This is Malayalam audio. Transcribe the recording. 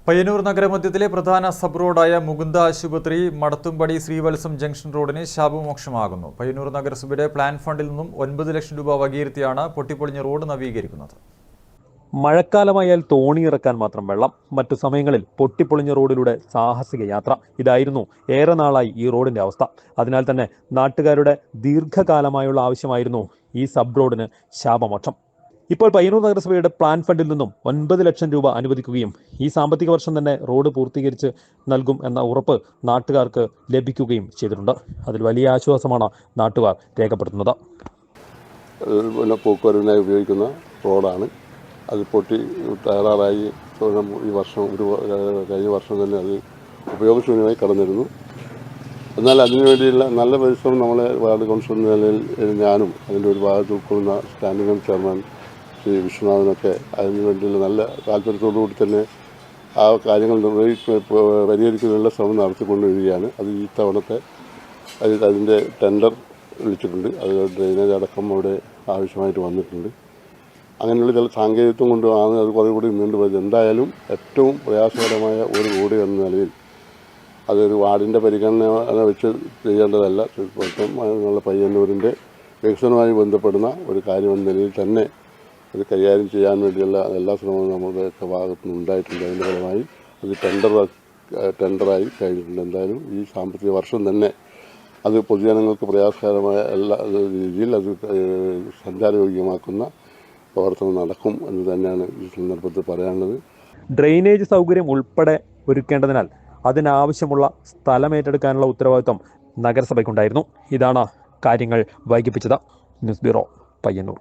പയ്യന്നൂർ നഗരമധ്യത്തിലെ പ്രധാന സബ് റോഡായ മുകുന്ദ ആശുപത്രി മടത്തുംപടി ശ്രീവത്സം ജംഗ്ഷൻ റോഡിന് ശാപമോക്ഷമാകുന്നു. പയ്യന്നൂർ നഗരസഭയുടെ പ്ലാൻ ഫണ്ടിൽ നിന്നും 9 ലക്ഷം രൂപ വകയിരുത്തിയാണ് പൊട്ടിപ്പൊളിഞ്ഞ റോഡ് നവീകരിക്കുന്നത്. മഴക്കാലമായാൽ തോണിയിറക്കാൻ മാത്രം വെള്ളം, മറ്റു സമയങ്ങളിൽ പൊട്ടിപ്പൊളിഞ്ഞ റോഡിലൂടെ സാഹസിക യാത്ര. ഇതായിരുന്നു ഏറെ നാളായി ഈ റോഡിന്റെ അവസ്ഥ. അതിനാൽ തന്നെ നാട്ടുകാരുടെ ദീർഘകാലമായുള്ള ആവശ്യമായിരുന്നു ഈ സബ് റോഡിന് ശാപമോക്ഷം. ഇപ്പോൾ പയ്യന്നൂർ നഗരസഭയുടെ പ്ലാൻ ഫണ്ടിൽ നിന്നും 9 ലക്ഷം രൂപ അനുവദിക്കുകയും ഈ സാമ്പത്തിക വർഷം തന്നെ റോഡ് പൂർത്തീകരിച്ച് നൽകും എന്ന ഉറപ്പ് നാട്ടുകാർക്ക് ലഭിക്കുകയും ചെയ്തിട്ടുണ്ട്. അതിൽ വലിയ ആശ്വാസമാണ് നാട്ടുകാർ രേഖപ്പെടുത്തുന്നത്. പോക്കുവരവിനായി ഉപയോഗിക്കുന്ന റോഡാണ്. അത് പൊട്ടി തകരാറായി ഈ വർഷം കഴിഞ്ഞ വർഷം തന്നെ അത് ഉപയോഗശൂന്യമായി കടന്നിരുന്നു. എന്നാൽ അതിനുവേണ്ടിയുള്ള നല്ല പരിശ്രമം നമ്മളെ വാർഡ് കൗൺസിൽ നിലയിൽ ഞാനും അതിൻ്റെ ഒരു ഭാഗത്ത് ഉൾക്കൊള്ളുന്ന സ്റ്റാൻഡിംഗ് കമ്മിറ്റി ചെയർമാൻ ശ്രീ വിശ്വനാഥനൊക്കെ അതിനു വേണ്ടിയുള്ള നല്ല താല്പര്യത്തോടുകൂടി തന്നെ ആ കാര്യങ്ങൾ പരിഹരിക്കുന്നതിനുള്ള ശ്രമം നടത്തിക്കൊണ്ടുവരികയാണ്. അത് ഈ തവണത്തെ അതിൻ്റെ ടെൻഡർ വിളിച്ചിട്ടുണ്ട്. അത് ഡ്രെയിനേജ് അടക്കം അവിടെ ആവശ്യമായിട്ട് വന്നിട്ടുണ്ട്. അങ്ങനെയുള്ള ചില സാങ്കേതികത്വം കൊണ്ടാണ് അത് കുറേ കൂടി നീണ്ടുപോയത്. എന്തായാലും ഏറ്റവും പ്രയാസകരമായ ഒരു റോഡ് എന്ന നിലയിൽ അതൊരു വാർഡിൻ്റെ പരിഗണന വെച്ച് ചെയ്യേണ്ടതല്ല. പയ്യന്നൂരിൻ്റെ വികസനവുമായി ബന്ധപ്പെടുന്ന ഒരു കാര്യമെന്ന നിലയിൽ തന്നെ അത് കൈകാര്യം ചെയ്യാൻ വേണ്ടിയുള്ള എല്ലാ ശ്രമവും നമ്മുടെയൊക്കെ ഭാഗത്തുനിന്ന് ഉണ്ടായിട്ടുണ്ട്. അതിൻ്റെ ഫലമായി അത് ടെൻഡറായി കഴിഞ്ഞിട്ടുണ്ട്. എന്തായാലും ഈ സാമ്പത്തിക വർഷം തന്നെ അത് പൊതുജനങ്ങൾക്ക് പ്രയാസകരമായ എല്ലാ രീതിയിൽ അത് സഞ്ചാരയോഗ്യമാക്കുന്ന പ്രവർത്തനം നടക്കും എന്ന് തന്നെയാണ് ഈ സന്ദർഭത്തിൽ പറയാനുള്ളത്. ഡ്രെയിനേജ് സൗകര്യം ഉൾപ്പെടെ ഒരുക്കേണ്ടതിനാൽ അതിനാവശ്യമുള്ള സ്ഥലം ഏറ്റെടുക്കാനുള്ള ഉത്തരവാദിത്വം നഗരസഭയ്ക്കുണ്ടായിരുന്നു. ഇതാണ് കാര്യങ്ങൾ വൈകിപ്പിച്ചത്. News bureau, Payyanur.